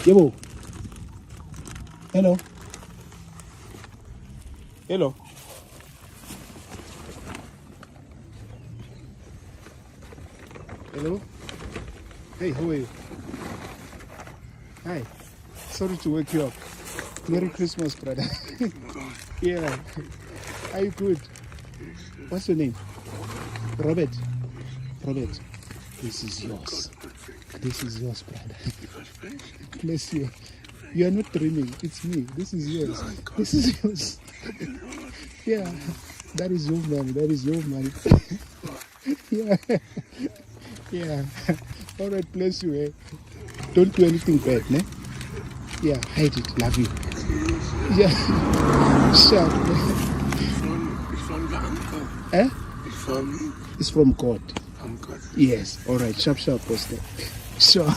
Yebo. Hello. Hello. Hello. Hey, how are you? Hi. Sorry to wake you up. Merry Christmas, brother. Yeah. Are you good? What's your name? Robert. Robert. This is yours. This is yours, brother. Bless you. You are not dreaming. It's me. This is yours. This is yours. Yeah. That is your money. That is your money. Yeah. Yeah. All right. Bless you. Eh? Don't do anything bad, ne? Yeah. Hide it. Love you. Yeah. Sharp. Eh? It's from God. Yes. All right. Sharp, sharp, Pastor. Sure.